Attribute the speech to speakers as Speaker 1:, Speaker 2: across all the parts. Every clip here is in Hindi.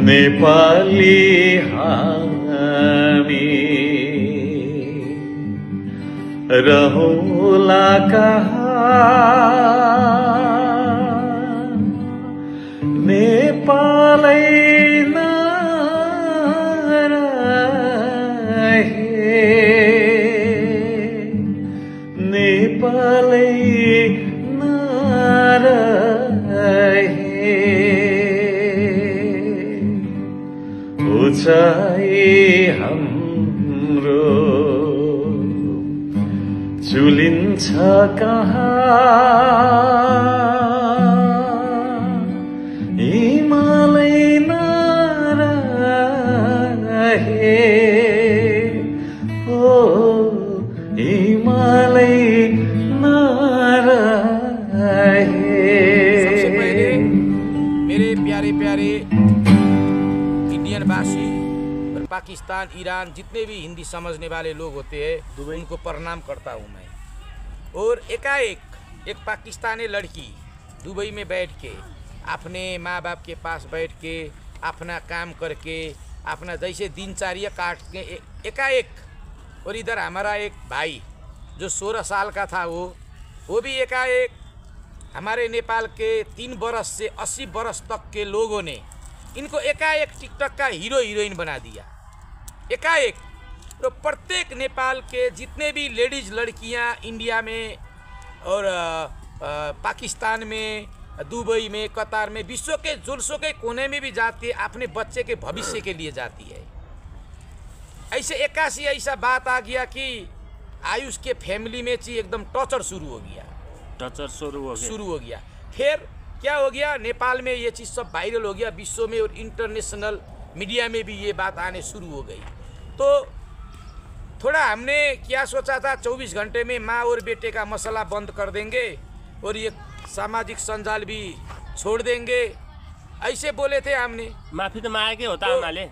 Speaker 1: नेपाली हामी रहोला कहाँ नेपालै नरहे नेपालै नरहे उचाइ हाम्रो चुलिन्छ कहाँ हिमालय नरहे ओ हिमालय नरहे।
Speaker 2: सबसे पहले मेरे प्यारे प्यारे इंडियन वासी और पाकिस्तान, ईरान, जितने भी हिंदी समझने वाले लोग होते हैं उनको प्रणाम करता हूँ मैं। और एकाएक एक पाकिस्तानी लड़की दुबई में बैठ के अपने माँ बाप के पास बैठ के अपना काम करके अपना जैसे दिनचर्या काट के एकाएक, और इधर हमारा एक भाई जो 16 साल का था वो भी एकाएक हमारे नेपाल के 3 बरस से 80 बरस तक के लोगों ने इनको एकाएक टिकटॉक का हीरो हीरोइन बना दिया एकाएक। तो प्रत्येक नेपाल के जितने भी लेडीज लड़कियां इंडिया में और पाकिस्तान में, दुबई में, कतार में, विश्व के जुल्सों के कोने में भी जाती है, अपने बच्चे के भविष्य के लिए जाती है। ऐसे 81 ऐसा बात आ गया कि आयुष के फैमिली में एकदम टॉर्चर शुरू हो गया। फिर क्या हो गया, नेपाल में ये चीज़ सब वायरल हो गया, विश्व में और इंटरनेशनल मीडिया में भी ये बात आने शुरू हो गई। तो थोड़ा हमने क्या सोचा था, 24 घंटे में माँ और बेटे का मसला बंद कर देंगे और ये सामाजिक संजाल भी छोड़ देंगे, ऐसे बोले थे हमने।
Speaker 3: माफी तो मांगे होता हमारे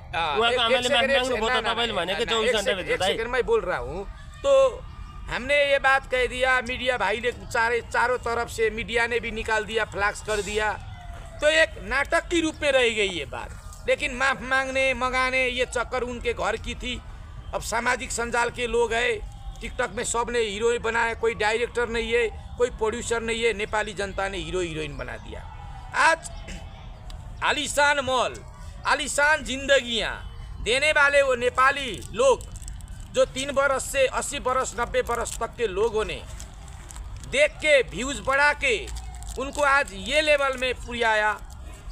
Speaker 2: मैं बोल रहा हूँ। तो हमने ये बात कह दिया, मीडिया भाई ने चारों तरफ से मीडिया ने भी निकाल दिया, फ्लैक्स कर दिया। तो एक नाटक की रूप में रह गई ये बात, लेकिन माफ मांगने मंगाने ये चक्कर उनके घर की थी। अब सामाजिक संजाल के लोग हैं, टिकटॉक में सब ने हीरोइन बनाया, कोई डायरेक्टर नहीं है, कोई प्रोड्यूसर नहीं है, नेपाली जनता ने हीरो हीरोइन बना दिया। आज आलीशान मॉल, आलीशान जिंदगियां देने वाले वो नेपाली लोग जो 3 बरस से 80 बरस 90 बरस तक के लोगों ने देख के व्यूज बढ़ा के उनको आज ये लेवल में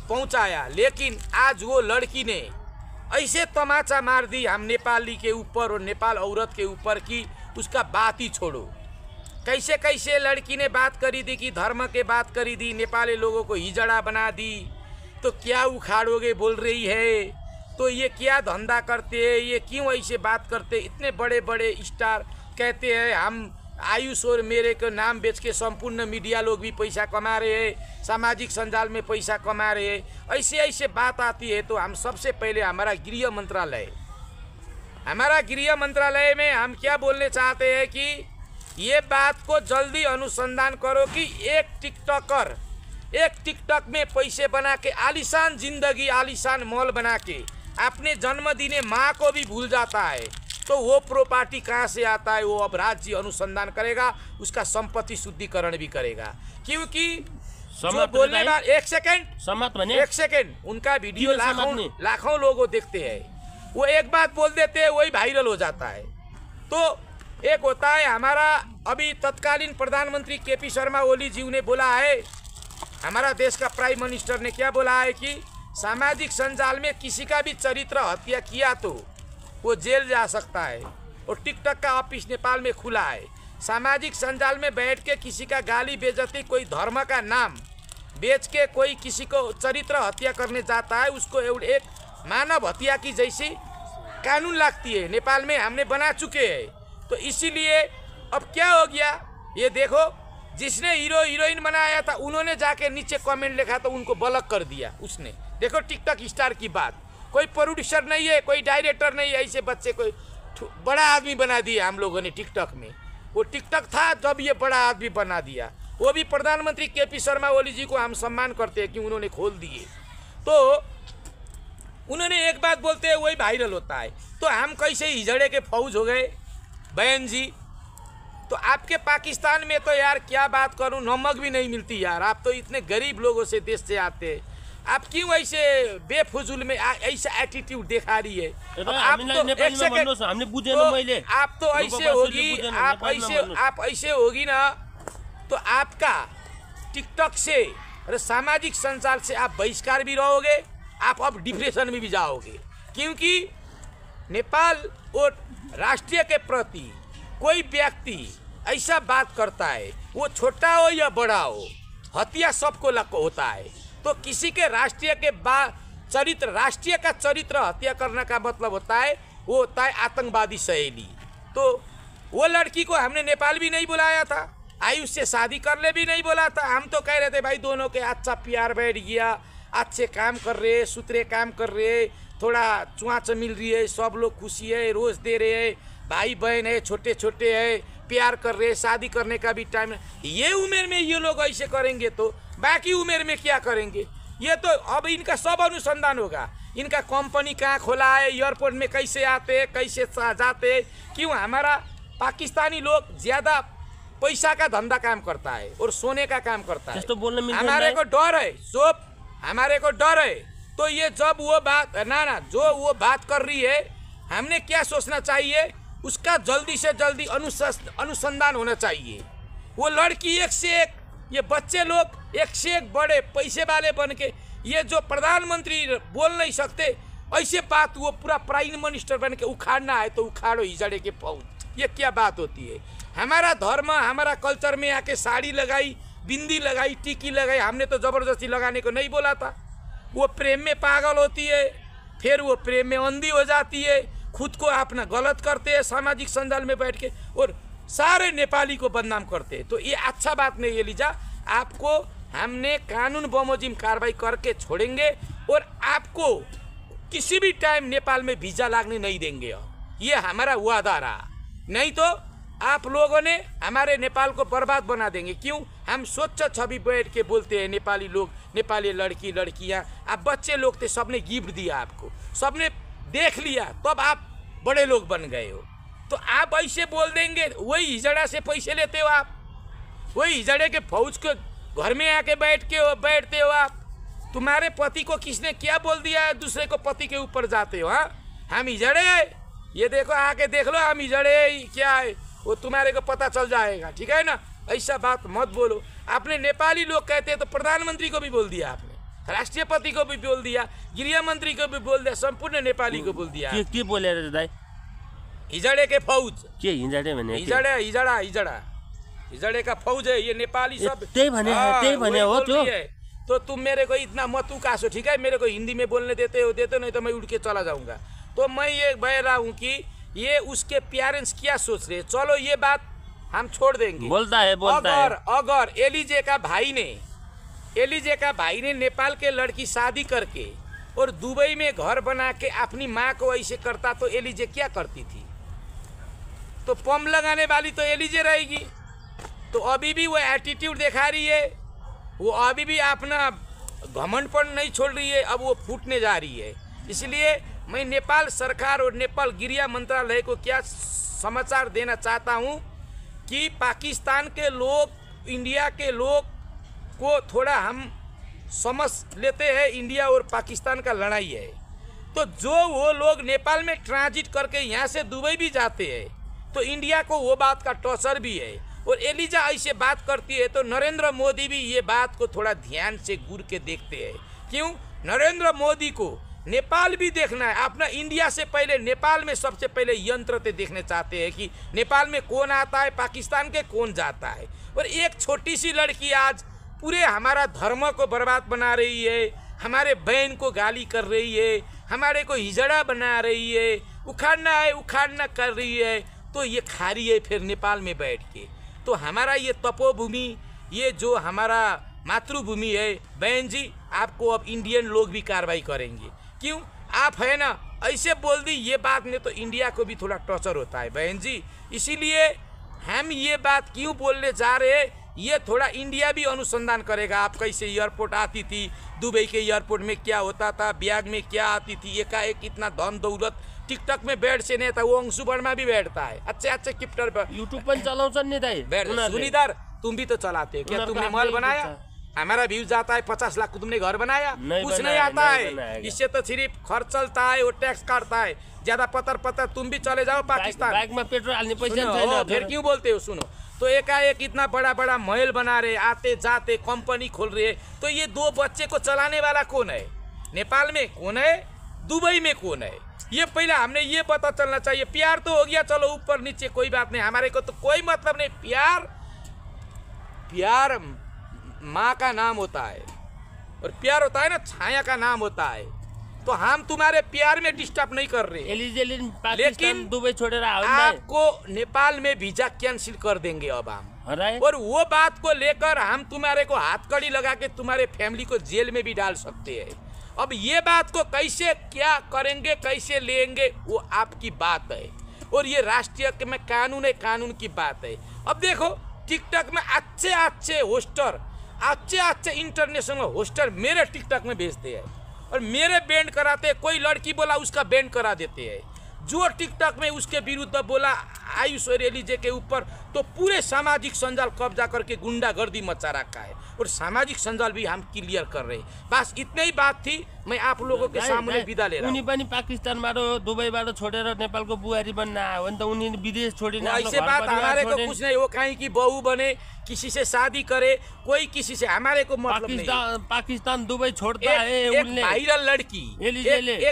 Speaker 2: पहुंचाया, लेकिन आज वो लड़की ने ऐसे तमाचा मार दी हम नेपाली के ऊपर और नेपाल औरत के ऊपर कि उसका बात ही छोड़ो। कैसे कैसे लड़की ने बात करी थी कि धर्म के बात करी थी, नेपाली लोगों को हिजड़ा बना दी, तो क्या उखाड़ोगे बोल रही है, तो ये क्या धंधा करते हैं, ये क्यों ऐसे बात करते। इतने बड़े बड़े स्टार कहते हैं हम आयुष और मेरे को नाम बेच के संपूर्ण मीडिया लोग भी पैसा कमा रहे हैं, सामाजिक संजाल में पैसा कमा रहे हैं, ऐसे ऐसे बात आती है। तो हम सबसे पहले हमारा गृह मंत्रालय में हम क्या बोलने चाहते हैं कि ये बात को जल्दी अनुसंधान करो कि एक टिकटॉकर एक टिकटॉक में पैसे बना के आलीशान जिंदगी, आलीशान मॉल बना के अपने जन्मदिने माँ को भी भूल जाता है, तो वो प्रॉपर्टी कहाँ से आता है, वो अब राज्य अनुसंधान करेगा, उसका संपत्ति शुद्धिकरण भी करेगा। क्योंकि जो बोलने वाला एक सेकंड उनका वीडियो लाखों लोग देखते हैं, वो एक बात बोल देते हैं वही वायरल हो जाता है। तो एक होता है हमारा अभी तत्कालीन प्रधानमंत्री केपी शर्मा ओली जी ने बोला है, हमारा देश का प्राइम मिनिस्टर ने क्या बोला है कि सामाजिक संजाल में किसी का भी चरित्र हत्या किया तो वो जेल जा सकता है। और टिकटॉक का ऑफिस नेपाल में खुला है। सामाजिक संजाल में बैठ के किसी का गाली बेइज्जती, कोई धर्म का नाम बेच के कोई किसी को चरित्र हत्या करने जाता है, उसको एक मानव हत्या की जैसी कानून लगती है, नेपाल में हमने बना चुके हैं। तो इसीलिए अब क्या हो गया, ये देखो, जिसने हीरो हीरोइन बनाया था उन्होंने जाके नीचे कमेंट लिखा तो उनको ब्लॉक कर दिया उसने। देखो टिकटॉक स्टार की बात, कोई प्रोड्यूसर नहीं है, कोई डायरेक्टर नहीं है, ऐसे बच्चे कोई बड़ा आदमी बना दिया हम लोगों ने टिकटॉक में। वो टिकटॉक था जब ये बड़ा आदमी बना दिया। वो भी प्रधानमंत्री केपी शर्मा ओली जी को हम सम्मान करते हैं कि उन्होंने खोल दिए। तो उन्होंने एक बात बोलते हैं वही वायरल होता है। तो हम कैसे हिजड़े के फौज हो गए बहन जी? तो आपके पाकिस्तान में तो यार क्या बात करूं, नमक भी नहीं मिलती यार। आप तो इतने गरीब लोगों से देश से आते हैं, आप क्यों ऐसे बेफजूल में ऐसा एटीट्यूड दिखा रही है? अब आप तो एक सेकंड, आप तो ऐसे होगी, आप ऐसे होगी ना तो आपका टिकटॉक से और सामाजिक संचार से आप बहिष्कार भी रहोगे, आप अब डिप्रेशन में भी जाओगे। क्योंकि नेपाल और राष्ट्रीय के प्रति कोई व्यक्ति ऐसा बात करता है, वो छोटा हो या बड़ा हो, हत्या सबको होता है। तो किसी के राष्ट्रीय के चरित्र, राष्ट्रीय का चरित्र हत्या करने का मतलब होता है वो होता है आतंकवादी सहेली। तो वो लड़की को हमने नेपाल भी नहीं बुलाया था, आयुष से शादी कर ले भी नहीं बोला था। हम तो कह रहे थे भाई दोनों के अच्छा प्यार बैठ गया, अच्छे काम कर रहे, सुथरे काम कर रहे, थोड़ा चुआच मिल रही है, सब लोग खुशी है, रोज दे रहे हैं, भाई बहन है, छोटे छोटे है, प्यार कर रहे, शादी करने का भी टाइम। ये उम्र में ये लोग ऐसे करेंगे तो बाकी उम्र में क्या करेंगे? ये तो अब इनका सब अनुसंधान होगा, इनका कंपनी कहाँ खोला है, एयरपोर्ट में कैसे आते हैं, कैसे जाते हैं। क्यों? हमारा पाकिस्तानी लोग ज्यादा पैसा का धंधा काम करता है और सोने का काम करता है। तो हमारे को डर है, सब हमारे को डर है। तो ये जब वो बात ना जो वो बात कर रही है, हमने क्या सोचना चाहिए, उसका जल्दी से जल्दी अनुसंधान होना चाहिए। वो लड़की एक से एक, ये बच्चे लोग एक से एक बड़े पैसे वाले बन के, ये जो प्रधानमंत्री बोल नहीं सकते ऐसे बात वो पूरा प्राइम मिनिस्टर बन के उखाड़ना है तो उखाड़ो हिजड़े के फौज। ये क्या बात होती है? हमारा धर्म, हमारा कल्चर में आके साड़ी लगाई, बिंदी लगाई, टिकी लगाई, हमने तो जबरदस्ती लगाने को नहीं बोला था। वो प्रेम में पागल होती है, फिर वो प्रेम में अंधी हो जाती है, खुद को अपना गलत करते हैं सामाजिक संजाल में बैठ के और सारे नेपाली को बदनाम करते हैं। तो ये अच्छा बात नहीं है लीजा, आपको हमने कानून बमोजिम कार्रवाई करके छोड़ेंगे और आपको किसी भी टाइम नेपाल में वीजा लागने नहीं देंगे। ये हमारा वादा रहा, नहीं तो आप लोगों ने हमारे नेपाल को बर्बाद बना देंगे। क्यों? हम स्वच्छ छवि बैठ के बोलते हैं नेपाली लोग, नेपाली लड़की लड़कियां, आप बच्चे लोग थे, सबने गिफ्ट दिया आपको, सबने देख लिया, तब आप बड़े लोग बन गए हो। तो आप ऐसे बोल देंगे, वही हिजड़ा से पैसे लेते हो आप, वही हिजड़े के फौज के घर में आके बैठते हो आप। तुम्हारे पति को किसने क्या बोल दिया है, दूसरे को पति के ऊपर जाते हो? हाँ, हम हिजड़े हैं, ये देखो आके देख लो हम हिजड़े क्या है, वो तुम्हारे को पता चल जाएगा, ठीक है ना? ऐसा बात मत बोलो। आपने नेपाली लोग कहते हैं तो प्रधानमंत्री को भी बोल दिया आपने, राष्ट्रपति को भी बोल दिया, गृह मंत्री को भी बोल दिया, संपूर्ण नेपाली को बोल दिया।
Speaker 3: के बोले रे दाई?
Speaker 2: हिजड़े के फौज
Speaker 3: के हिजड़े भने?
Speaker 2: हिजड़े का फौज है ये, नेपाली सब
Speaker 3: त्यही भने हो
Speaker 2: तो तुम मेरे को इतना मत उकासो, ठीक है? मेरे को हिंदी में बोलने देते हो, नहीं तो मैं उड़ के चला जाऊंगा। तो मैं ये बह रहा हूँ कि ये उसके पेरेंट्स क्या सोच रहे हैं। चलो ये बात हम छोड़ देंगे।
Speaker 3: बोलता है
Speaker 2: अगर एलिजे का भाई ने नेपाल के लड़की शादी करके और दुबई में घर बना के अपनी माँ को ऐसे करता तो एलिजे क्या करती थी? तो पंप लगाने वाली तो एलिजे रहेगी। तो अभी भी वो एटीट्यूड दिखा रही है, वो अभी भी अपना घमंडपन नहीं छोड़ रही है, अब वो फूटने जा रही है। इसलिए मैं नेपाल सरकार और नेपाल गृह मंत्रालय को क्या समाचार देना चाहता हूँ कि पाकिस्तान के लोग, इंडिया के लोग को थोड़ा हम समझ लेते हैं, इंडिया और पाकिस्तान का लड़ाई है। तो जो वो लोग नेपाल में ट्रांजिट करके यहाँ से दुबई भी जाते हैं तो इंडिया को वो बात का टॉर्चर भी है। और एलिजा ऐसे बात करती है तो नरेंद्र मोदी भी ये बात को थोड़ा ध्यान से घूर के देखते हैं। क्यों? नरेंद्र मोदी को नेपाल भी देखना है, अपना इंडिया से पहले नेपाल में सबसे पहले यंत्र ते देखने चाहते हैं कि नेपाल में कौन आता है, पाकिस्तान के कौन जाता है। और एक छोटी सी लड़की आज पूरे हमारा धर्म को बर्बाद बना रही है, हमारे बहन को गाली कर रही है, हमारे को हिजड़ा बना रही है, उखाड़ना कर रही है, तो ये खा रही है फिर नेपाल में बैठ के। तो हमारा ये तपोभूमि, ये जो हमारा मातृभूमि है, बहन जी आपको अब इंडियन लोग भी कार्रवाई करेंगे। क्यों? आप है ना ऐसे बोल दी ये बात में तो इंडिया को भी थोड़ा टॉर्चर होता है बहन जी। इसीलिए हम ये बात क्यों बोलने जा रहे हैं ये थोड़ा इंडिया भी अनुसंधान करेगा। आप कैसे एयरपोर्ट आती थी, दुबई के एयरपोर्ट में क्या होता था, बैग में क्या आती थी, एकाएक इतना धन दौलत टिकटक में बैठ से नहीं था, वो अंशु वर्मा भी बैठता है अच्छे अच्छे क्रिप्टर पर,
Speaker 3: यूट्यूब पर चलाउँछन् नि दाइ
Speaker 2: बैठ। सुनीधर तुम भी तो चलाते हो क्या? तुमने महल बनाया? हमारा व्यूज आता है 50 लाख, तुमने घर बनाया? कुछ नहीं आता है। इससे तो सिर्फ खर्च चलता है, वो टैक्स काटता है ज्यादा। पतर तुम भी चले जाओ पाकिस्तान,
Speaker 3: बाइक में पेट्रोल हाल्ने पैसा
Speaker 2: छैन। फिर क्यों बोलते हो? सुनो, तो एकाएक इतना बड़ा बड़ा महल बना रहे, आते जाते कंपनी खोल रहे, तो ये 2 बच्चे को चलाने वाला कौन है? नेपाल में कौन है? दुबई में कौन है? ये पहले हमने ये पता चलना चाहिए। प्यार तो हो गया, चलो ऊपर नीचे कोई बात नहीं, हमारे को तो कोई मतलब नहीं। प्यार माँ का नाम होता है, और प्यार होता है ना छाया का नाम होता है। तो हम तुम्हारे प्यार में डिस्टर्ब नहीं कर रहे,
Speaker 3: लेकिन दुबई छोड़ेर
Speaker 2: आपको नेपाल में वीजा कैंसिल कर देंगे अब हम। और वो बात को लेकर हम तुम्हारे को हाथकड़ी लगा के तुम्हारे फैमिली को जेल में भी डाल सकते हैं। अब ये बात को कैसे क्या करेंगे, कैसे लेंगे, वो आपकी बात है। और ये राष्ट्रीय में कानून है, कानून की बात है। अब देखो टिकटॉक में अच्छे अच्छे होस्टर, अच्छे इंटरनेशनल होस्टर मेरे टिकटॉक में भेजते हैं और मेरे बैंड कराते हैं। कोई लड़की बोला उसका बैंड करा देते हैं। जो टिकटॉक में उसके विरुद्ध बोला आयुष और एलिजे के ऊपर, तो पूरे सामाजिक संजाल कब्जा करके गुंडागर्दी मचा रखा है। और सामाजिक संजाल भी हम क्लियर कर रहे हैं। बस इतनी ही बात थी, मैं आप लोगों के सामने विदा ले रहा हूं।
Speaker 3: उनी पनि पाकिस्तानबाट दुबईबाट छोडेर नेपालको बुहारी बन्न आयो भने त उनी विदेश छोडिन।
Speaker 2: ऐसे बात हमारे को कुछ नहीं। वो कहीं की बहू बने, किसी से शादी करे, कोई किसी से, हमारे को मतलब नहीं।
Speaker 3: पाकिस्तान दुबई छोड़ता है।
Speaker 2: एक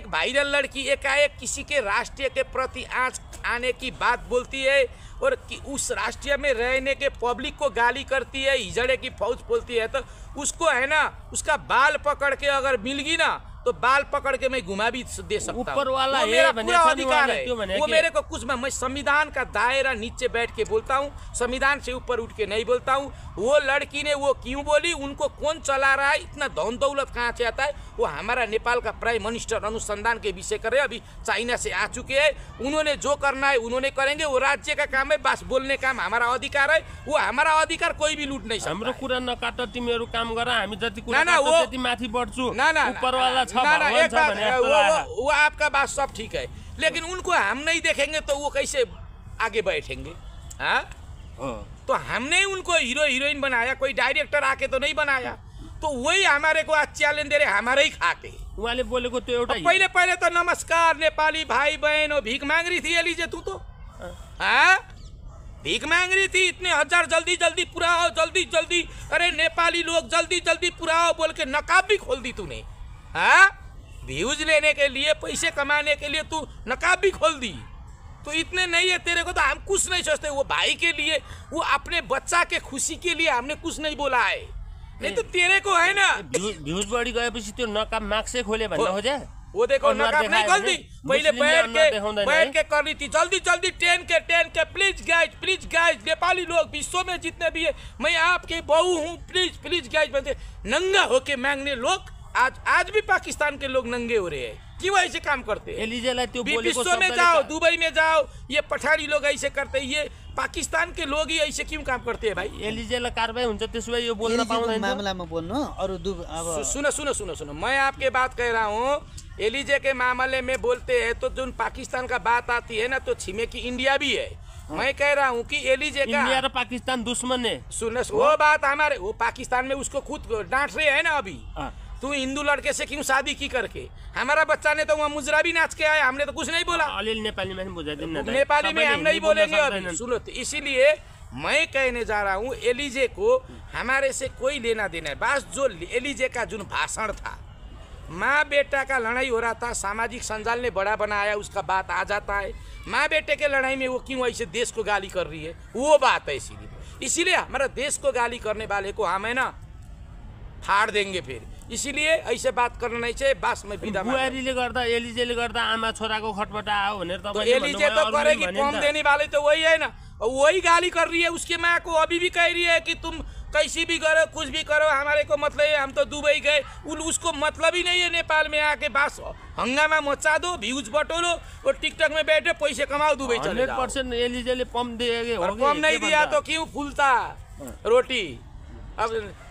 Speaker 2: वायरल लड़की एकाएक किसी के राष्ट्रीय के प्रति आँच आने की बात बोलती है और कि उस राष्ट्रीय में रहने के पब्लिक को गाली करती है, हिजड़े की फौज बोलती है, तो उसको है ना, उसका बाल पकड़ के अगर मिलगी ना तो बाल पकड़ के मैं घुमा भी दे सकता हूं।
Speaker 3: ऊपर वाला
Speaker 2: वो मेरा पूरा अधिकार है। वो मेरे को कुछ मैं संविधान का दायरा नीचे बैठ के बोलता हूँ, संविधान से ऊपर उठ के नहीं बोलता हूँ। वो लड़की ने वो क्यों बोली, उनको कौन चला रहा है, इतना धन दौलत कहाँ से आता है, वो हमारा नेपाल का प्राइम मिनिस्टर अनुसंधान के विषय करे, अभी चाइना से आ चुके हैं। उन्होंने जो करना है उन्होंने करेंगे, वो राज्य का काम है, बस बोलने का हमारा अधिकार है। वो हमारा अधिकार कोई भी लूट नहीं सकता।
Speaker 3: हाम्रो कुरा नकाट, तिमीहरू काम गर, हामी जति कुरा गर्छौ त्यति माथि बढ्छु। ऊपर वाला
Speaker 2: वो आपका बात सब ठीक है, लेकिन उनको हम नहीं देखेंगे तो वो कैसे आगे बैठेंगे? हाँ, तो हमने उनको हीरो हीरोइन बनाया, कोई डायरेक्टर आके तो नहीं बनाया। तो वही हमारे को आज चैलेंज दे रहे, हमारे ही खाते।
Speaker 3: उहाँले बोलेको त्यो एउटा
Speaker 2: पहले तो नमस्कार नेपाली भाई बहन, भीख मांग रही थी एलिजे तू तो। हाँ, भीख मांग रही थी, इतने हजार जल्दी जल्दी पूरा हो, जल्दी जल्दी, अरे नेपाली लोग जल्दी जल्दी पूरा हो बोल के नकाब भी खोल दी तूने। हाँ, व्यूज लेने के लिए, पैसे कमाने के लिए तू नकाब भी खोल दी। तो इतने नहीं है तेरे को, तो हम कुछ नहीं सोचते। वो भाई के लिए, वो अपने बच्चा के खुशी के लिए हमने कुछ नहीं बोला है। नहीं तो तेरे को है ना,
Speaker 3: भ्यूज बढी गएपछि त्यो नकाब मार्क्सै खोले भन्ने हो जा।
Speaker 2: वो देखो नकाब नहीं खोल दी, पहले बैठ के कर रही थी जल्दी जल्दी 10 के प्लीज गाइज नेपाली लोग विश्व में जितने भी है, मैं आपके बहू हूँ, प्लीज गाइज बनते। नंगा होके मांगने लोग आज भी पाकिस्तान के लोग नंगे हो रहे हैं। क्यों ऐसे काम करते हैं? विश्व में जाओ, दुबई में जाओ, ये पठारी लोग ऐसे करते हैं। ये पाकिस्तान के लोग ही ऐसे क्यों काम करते हैं भाई?
Speaker 3: एलिजेलाई कारबाही हुन्छ, त्यसो भए यो बोल्न पाउँदैन
Speaker 4: मामलामा बोल्नु। अरु
Speaker 2: सुनो, मैं आपके बात कह रहा हूँ। एलिजे के मामले में बोलते हैं तो जो पाकिस्तान का बात आती है ना, तो छिमेकी इंडिया भी है। मैं कह रहा हूँ कि एलिजे का
Speaker 3: इंडिया और पाकिस्तान दुश्मन है।
Speaker 2: सुनो, वो बात हमारे, वो पाकिस्तान में उसको खुद डांट रहे हैं ना अभी। तू हिंदू लड़के से क्यों शादी की करके? हमारा बच्चा ने तो वहाँ मुजरा भी नाच के आया, हमने तो कुछ नहीं बोला।
Speaker 3: नेपाली में
Speaker 2: नेपाली में हम नहीं बोलेंगे अभी। सुनो, तो इसीलिए मैं कहने जा रहा हूँ, एलिजे को हमारे से कोई लेना देना है। बस जो एलिजे का जो भाषण था, माँ बेटा का लड़ाई हो रहा था, सामाजिक संजाल ने बड़ा बनाया, उसका बात आ जाता है। माँ बेटे के लड़ाई में वो क्यों ऐसे देश को गाली कर रही है, वो बात है। इसीलिए हमारा देश को गाली करने वाले को हम है ना फाड़ देंगे फिर। इसीलिए ऐसे बात करना नहीं चाहिए। बस मैं विदा
Speaker 3: बुहारीले गर्दा, एलिजेले गर्दा आमा छोराको खटपट आओ भनेर
Speaker 2: तो एलिजे तो करेगी, फॉर्म देने वाले तो वही है ना, वही गाली कर रही है उसके माँ को। अभी भी कह रही है कि तुम कैसी भी करो, कुछ भी करो, हमारे को मतलब है, हम तो दुबई गए। उसको मतलब ही नहीं है नेपाल में आके बस हंगामा मचा दो, व्यूज बटोरो और टिकटॉक में बैठे पैसे कमाओ, दुबई चले जाओ।
Speaker 3: 100% एलिजेले पम्प दिए,
Speaker 2: पम्प नहीं दिया तो क्यों फूलता? रोटी। अब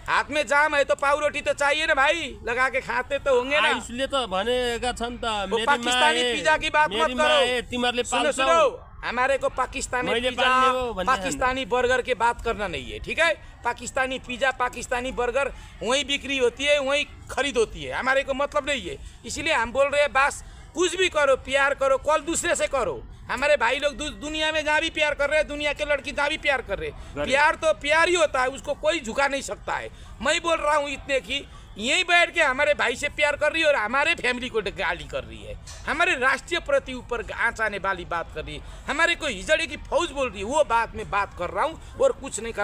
Speaker 2: हाथ में जाम है तो पाव रोटी तो चाहिए ना भाई, लगा के खाते तो होंगे ना।
Speaker 3: इसलिए तो भनेका छन् त मेरी
Speaker 2: पाकिस्तानी पिज्जा की बात मत करो।
Speaker 3: तिमीहरूले
Speaker 2: सुनो, हमारे को पाकिस्तानी पिज्जा पाकिस्तानी बर्गर की बात करना नहीं है, ठीक है। पाकिस्तानी पिज्जा पाकिस्तानी बर्गर वहीं बिक्री होती है, वहीं खरीद होती है, हमारे को मतलब नहीं है। इसलिए हम बोल रहे हैं बस कुछ भी करो, प्यार करो, कॉल दूसरे से करो। हमारे भाई लोग दुनिया में जहाँ भी प्यार कर रहे हैं, दुनिया के लड़की जहाँ भी प्यार कर रहे हैं, प्यार तो प्यार ही होता है, उसको कोई झुका नहीं सकता है। मैं बोल रहा हूँ इतने की यहीं बैठ के हमारे भाई से प्यार कर रही है और हमारे फैमिली को गाली कर रही है, हमारे राष्ट्रीय प्रति ऊपर आँच आने वाली बात कर रही है, हमारे को हिजड़े की फौज बोल रही है, वो बात मैं बात कर रहा हूँ और कुछ नहीं कर